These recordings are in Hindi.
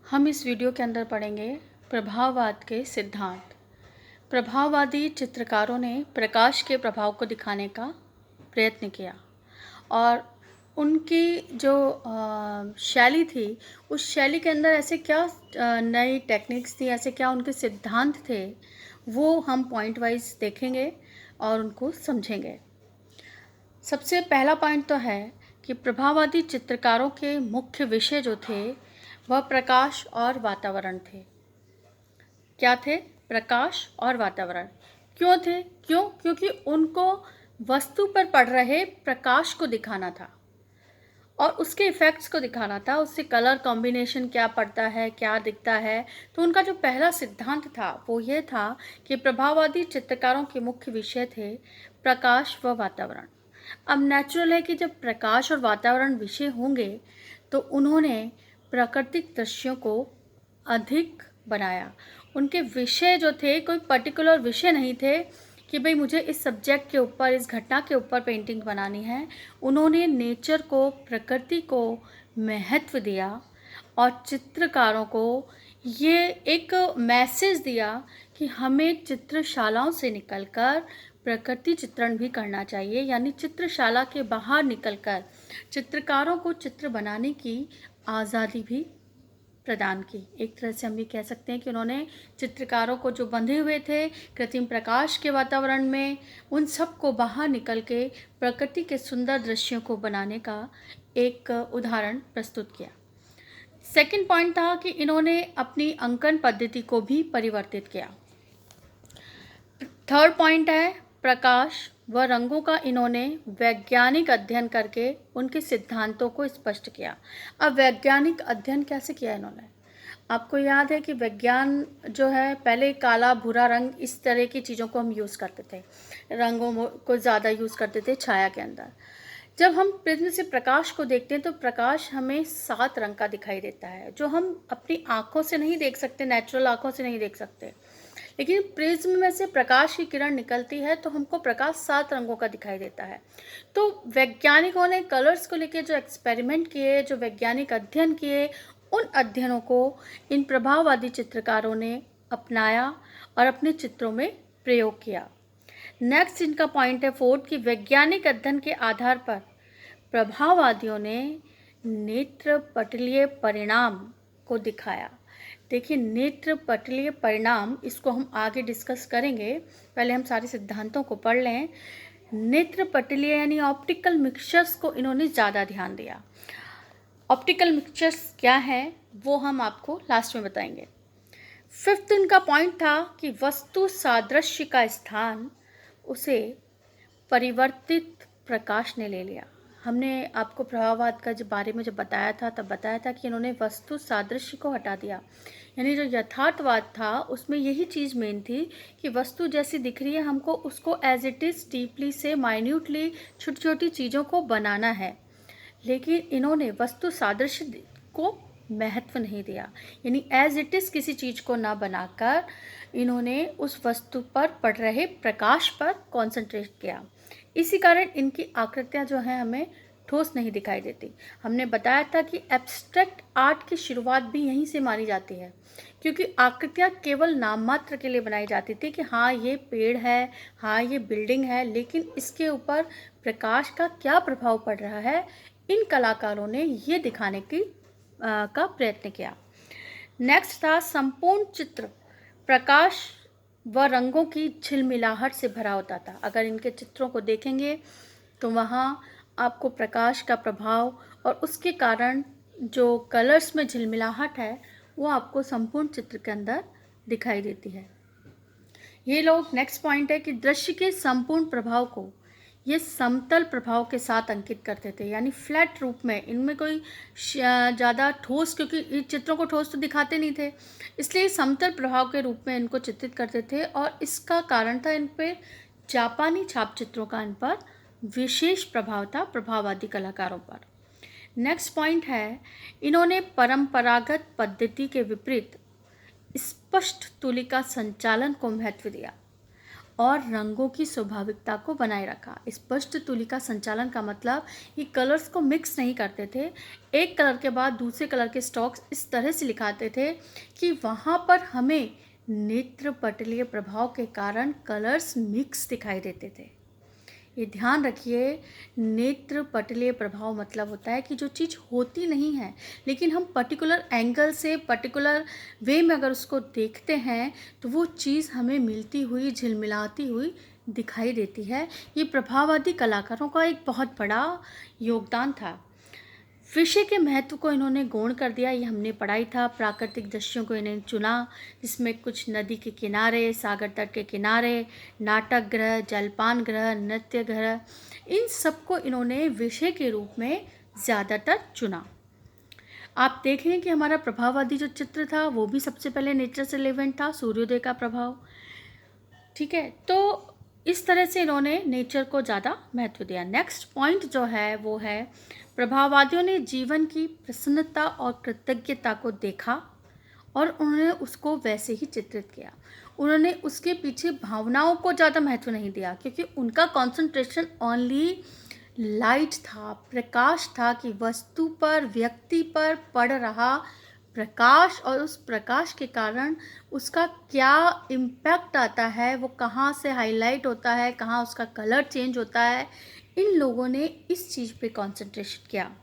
हम इस वीडियो के अंदर पढ़ेंगे प्रभाववाद के सिद्धांत। प्रभाववादी चित्रकारों ने प्रकाश के प्रभाव को दिखाने का प्रयत्न किया और उनकी जो शैली थी, उस शैली के अंदर ऐसे क्या नई टेक्निक्स थी, ऐसे क्या उनके सिद्धांत थे, वो हम पॉइंट वाइज देखेंगे और उनको समझेंगे। सबसे पहला पॉइंट तो है कि प्रभाववादी चित्रकारों के मुख्य विषय जो थे वह प्रकाश और वातावरण थे। क्या थे? प्रकाश और वातावरण। क्यों थे? क्योंकि उनको वस्तु पर पड़ रहे प्रकाश को दिखाना था और उसके इफ़ेक्ट्स को दिखाना था, उससे कलर कॉम्बिनेशन क्या पड़ता है, क्या दिखता है। तो उनका जो पहला सिद्धांत था वो ये था कि प्रभाववादी चित्रकारों के मुख्य विषय थे प्रकाश व वातावरण। अब नेचुरल है कि जब प्रकाश और वातावरण विषय होंगे तो उन्होंने प्राकृतिक दृश्यों को अधिक बनाया। उनके विषय जो थे कोई पर्टिकुलर विषय नहीं थे कि भाई मुझे इस सब्जेक्ट के ऊपर, इस घटना के ऊपर पेंटिंग बनानी है। उन्होंने नेचर को, प्रकृति को महत्व दिया और चित्रकारों को ये एक मैसेज दिया कि हमें चित्रशालाओं से निकलकर प्रकृति चित्रण भी करना चाहिए, यानी चित्रशाला के बाहर निकलकर चित्रकारों को चित्र बनाने की आज़ादी भी प्रदान की। एक तरह से हम ये कह सकते हैं कि उन्होंने चित्रकारों को जो बंधे हुए थे कृत्रिम प्रकाश के वातावरण में, उन सब को बाहर निकल के प्रकृति के सुंदर दृश्यों को बनाने का एक उदाहरण प्रस्तुत किया। सेकंड पॉइंट था कि इन्होंने अपनी अंकन पद्धति को भी परिवर्तित किया। थर्ड पॉइंट है प्रकाश व रंगों का इन्होंने वैज्ञानिक अध्ययन करके उनके सिद्धांतों को स्पष्ट किया। अब वैज्ञानिक अध्ययन कैसे किया इन्होंने? आपको याद है कि विज्ञान जो है, पहले काला भूरा रंग इस तरह की चीज़ों को हम यूज़ करते थे, रंगों को ज़्यादा यूज़ करते थे छाया के अंदर। जब हम प्रिज्म से प्रकाश को देखते हैं तो प्रकाश हमें 7 रंग का दिखाई देता है, जो हम अपनी आँखों से नहीं देख सकते, नेचुरल आँखों से नहीं देख सकते। लेकिन प्रिज्म में से प्रकाश की किरण निकलती है तो हमको प्रकाश 7 रंगों का दिखाई देता है। तो वैज्ञानिकों ने कलर्स को लेकर जो एक्सपेरिमेंट किए, जो वैज्ञानिक अध्ययन किए, उन अध्ययनों को इन प्रभाववादी चित्रकारों ने अपनाया और अपने चित्रों में प्रयोग किया। नेक्स्ट इनका पॉइंट है फोर्थ कि वैज्ञानिक अध्ययन के आधार पर प्रभाववादियों ने नेत्रपटलीय परिणाम को दिखाया। देखिए, नेत्रपटलीय परिणाम, इसको हम आगे डिस्कस करेंगे, पहले हम सारे सिद्धांतों को पढ़ लें। नेत्रपटलीय यानी ऑप्टिकल मिक्सचर्स को इन्होंने ज़्यादा ध्यान दिया। ऑप्टिकल मिक्सचर्स क्या है वो हम आपको लास्ट में बताएंगे। फिफ्थ इनका पॉइंट था कि वस्तु सादृश्य का स्थान उसे परिवर्तित प्रकाश ने ले लिया। हमने आपको प्रभाववाद का जो बारे में जब बताया था तब बताया था कि इन्होंने वस्तु सादृश्य को हटा दिया, यानी जो यथार्थवाद था उसमें यही चीज़ मेन थी कि वस्तु जैसी दिख रही है हमको उसको एज इट इज़ डीपली से माइन्यूटली छोटी छोटी चीज़ों को बनाना है। लेकिन इन्होंने वस्तु सादृश्य को महत्व नहीं दिया, यानी एज इट इज़ किसी चीज़ को ना बनाकर इन्होंने उस वस्तु पर पड़ रहे प्रकाश पर कॉन्सेंट्रेट किया। इसी कारण इनकी आकृतियाँ जो हैं हमें ठोस नहीं दिखाई देती। हमने बताया था कि एब्स्ट्रैक्ट आर्ट की शुरुआत भी यहीं से मानी जाती है, क्योंकि आकृतियाँ केवल नाम मात्र के लिए बनाई जाती थी कि हाँ ये पेड़ है, हाँ ये बिल्डिंग है, लेकिन इसके ऊपर प्रकाश का क्या प्रभाव पड़ रहा है, इन कलाकारों ने ये दिखाने का प्रयत्न किया। नेक्स्ट था संपूर्ण चित्र प्रकाश व रंगों की झिलमिलाहट से भरा होता था। अगर इनके चित्रों को देखेंगे तो वहाँ आपको प्रकाश का प्रभाव और उसके कारण जो कलर्स में झिलमिलाहट है वो आपको संपूर्ण चित्र के अंदर दिखाई देती है। ये लोग, नेक्स्ट पॉइंट है कि दृश्य के संपूर्ण प्रभाव को ये समतल प्रभाव के साथ अंकित करते थे, यानी फ्लैट रूप में। इनमें कोई ज़्यादा ठोस, क्योंकि चित्रों को ठोस तो दिखाते नहीं थे, इसलिए समतल प्रभाव के रूप में इनको चित्रित करते थे। और इसका कारण था इन पे जापानी छाप चित्रों का इन पर विशेष प्रभाव था, प्रभाववादी कलाकारों पर। नेक्स्ट पॉइंट है, इन्होंने परंपरागत पद्धति के विपरीत स्पष्ट तुलिका संचालन को महत्व दिया और रंगों की स्वाभाविकता को बनाए रखा। स्पष्ट तुलिका संचालन का मतलब ये कलर्स को मिक्स नहीं करते थे, एक कलर के बाद दूसरे कलर के स्ट्रोक्स इस तरह से लिखाते थे कि वहाँ पर हमें नेत्रपटलीय प्रभाव के कारण कलर्स मिक्स दिखाई देते थे। ये ध्यान रखिए, नेत्रपटलीय प्रभाव मतलब होता है कि जो चीज़ होती नहीं है लेकिन हम पर्टिकुलर एंगल से पर्टिकुलर वे में अगर उसको देखते हैं तो वो चीज़ हमें मिलती हुई झिलमिलाती हुई दिखाई देती है। ये प्रभाववादी कलाकारों का एक बहुत बड़ा योगदान था। विषय के महत्व को इन्होंने गौण कर दिया, ये हमने पढ़ाई था। प्राकृतिक दृश्यों को इन्होंने चुना, जिसमें कुछ नदी के किनारे, सागर तट के किनारे, नाटक गृह, जलपान गृह, नृत्य गृह, इन सबको इन्होंने विषय के रूप में ज़्यादातर चुना। आप देखें कि हमारा प्रभाववादी जो चित्र था वो भी सबसे पहले नेचर से रिलेवेंट था, सूर्योदय का प्रभाव। ठीक है, तो इस तरह से इन्होंने नेचर को ज़्यादा महत्व दिया। नेक्स्ट पॉइंट जो है वो है, प्रभाववादियों ने जीवन की प्रसन्नता और कृतज्ञता को देखा और उन्होंने उसको वैसे ही चित्रित किया। उन्होंने उसके पीछे भावनाओं को ज़्यादा महत्व नहीं दिया, क्योंकि उनका कंसंट्रेशन ओनली लाइट था, प्रकाश था, कि वस्तु पर, व्यक्ति पर पड़ रहा प्रकाश और उस प्रकाश के कारण उसका क्या इम्पैक्ट आता है, वो कहाँ से हाईलाइट होता है, कहाँ उसका कलर चेंज होता है। इन लोगों ने इस चीज़ पे कंसंट्रेशन किया,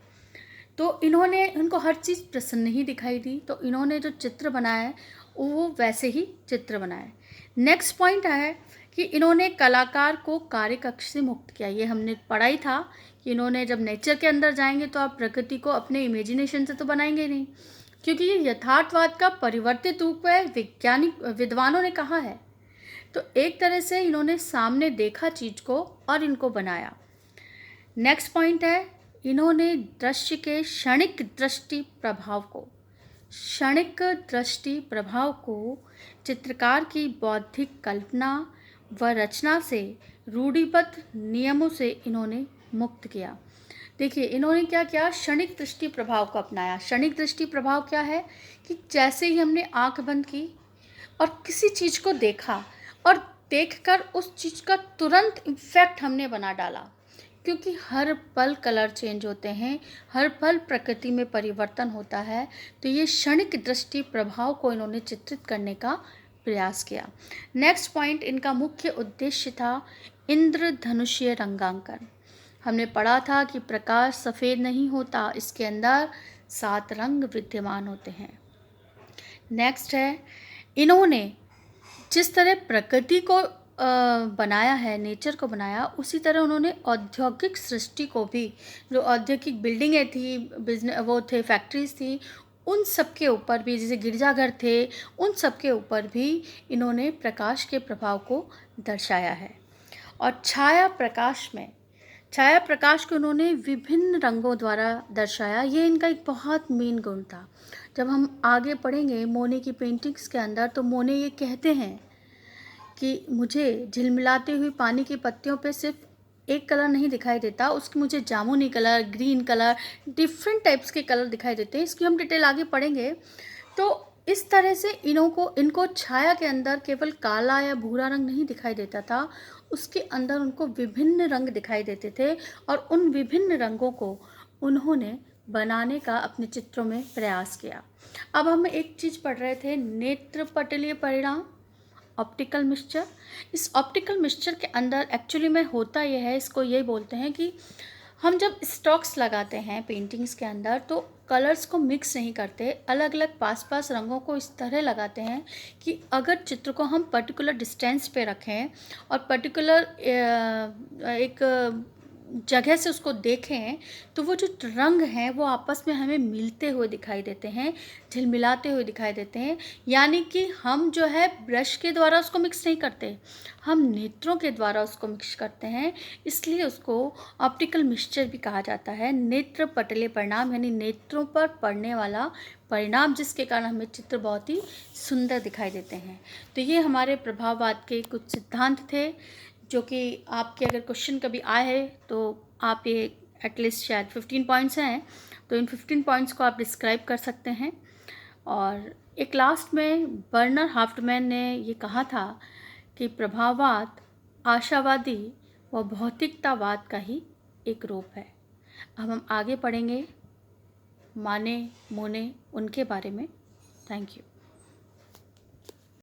तो इन्होंने उनको हर चीज़ प्रसन्न ही दिखाई दी, तो इन्होंने जो चित्र बनाया है वो वैसे ही चित्र बनाए। नेक्स्ट पॉइंट है कि इन्होंने कलाकार को कार्यकक्ष से मुक्त किया। ये हमने पढ़ा ही था कि इन्होंने जब नेचर के अंदर जाएंगे तो आप प्रकृति को अपने इमेजिनेशन से तो बनाएंगे नहीं, क्योंकि ये यथार्थवाद का परिवर्तित रूप है, वैज्ञानिक विद्वानों ने कहा है। तो एक तरह से इन्होंने सामने देखा चीज़ को और इनको बनाया। नेक्स्ट पॉइंट है, इन्होंने दृश्य के क्षणिक दृष्टि प्रभाव को चित्रकार की बौद्धिक कल्पना व रचना से रूढ़िबद्ध नियमों से इन्होंने मुक्त किया। देखिए, इन्होंने क्या किया, क्षणिक दृष्टि प्रभाव को अपनाया। क्षणिक दृष्टि प्रभाव क्या है कि जैसे ही हमने आंख बंद की और किसी चीज़ को देखा और देखकर उस चीज़ का तुरंत इफेक्ट हमने बना डाला, क्योंकि हर पल कलर चेंज होते हैं, हर पल प्रकृति में परिवर्तन होता है। तो ये क्षणिक दृष्टि प्रभाव को इन्होंने चित्रित करने का प्रयास किया। नेक्स्ट पॉइंट, इनका मुख्य उद्देश्य था इंद्रधनुषीय रंगांकन। हमने पढ़ा था कि प्रकाश सफ़ेद नहीं होता, इसके अंदर 7 रंग विद्यमान होते हैं। नेक्स्ट है, इन्होंने जिस तरह प्रकृति को बनाया है, नेचर को बनाया, उसी तरह उन्होंने औद्योगिक सृष्टि को भी, जो औद्योगिक बिल्डिंगें थी, वो थे, फैक्ट्रीज थी, उन सब के ऊपर भी, जैसे गिरजाघर थे, उन सब के ऊपर भी इन्होंने प्रकाश के प्रभाव को दर्शाया है। और छाया प्रकाश को उन्होंने विभिन्न रंगों द्वारा दर्शाया। ये इनका एक बहुत मेन गुण था। जब हम आगे पढ़ेंगे मोने की पेंटिंग्स के अंदर, तो मोने ये कहते हैं कि मुझे झिलमिलाते हुए पानी की पत्तियों पे सिर्फ एक कलर नहीं दिखाई देता, उसकी मुझे जामुनी colour, green colour, different types के कलर दिखाई देते हैं। इसकी हम डिटेल आगे पढ़ेंगे। तो इस तरह से इनको छाया के अंदर केवल काला या भूरा रंग नहीं दिखाई देता था, उसके अंदर उनको विभिन्न रंग दिखाई देते थे, और उन विभिन्न रंगों को उन्होंने बनाने का अपने चित्रों में प्रयास किया। अब हम एक चीज़ पढ़ रहे थे, नेत्रपटलीय परिणाम, ऑप्टिकल मिक्सचर। इस ऑप्टिकल मिक्सचर के अंदर एक्चुअली में होता यह है, इसको ये बोलते हैं कि हम जब स्टॉक्स लगाते हैं पेंटिंग्स के अंदर, तो कलर्स को मिक्स नहीं करते, अलग अलग पास रंगों को इस तरह लगाते हैं कि अगर चित्र को हम पर्टिकुलर डिस्टेंस पे रखें और पर्टिकुलर एक जगह से उसको देखें, तो वो जो रंग हैं वो आपस में हमें मिलते हुए दिखाई देते हैं, झिलमिलाते हुए दिखाई देते हैं। यानी कि हम जो है ब्रश के द्वारा उसको मिक्स नहीं करते, हम नेत्रों के द्वारा उसको मिक्स करते हैं, इसलिए उसको ऑप्टिकल मिक्सचर भी कहा जाता है। नेत्रपटलीय परिणाम यानी नेत्रों पर पड़ने वाला परिणाम, जिसके कारण हमें चित्र बहुत ही सुंदर दिखाई देते हैं। तो ये हमारे प्रभाववाद के कुछ सिद्धांत थे, जो कि आपके अगर क्वेश्चन कभी आए हैं तो आप ये एटलीस्ट शायद 15 पॉइंट्स हैं, तो इन 15 पॉइंट्स को आप डिस्क्राइब कर सकते हैं। और एक लास्ट में बर्नर हाफ्टमैन ने ये कहा था कि प्रभाववाद आशावादी व भौतिकतावाद का ही एक रूप है। अब हम आगे पढ़ेंगे माने मोने उनके बारे में। Thank you.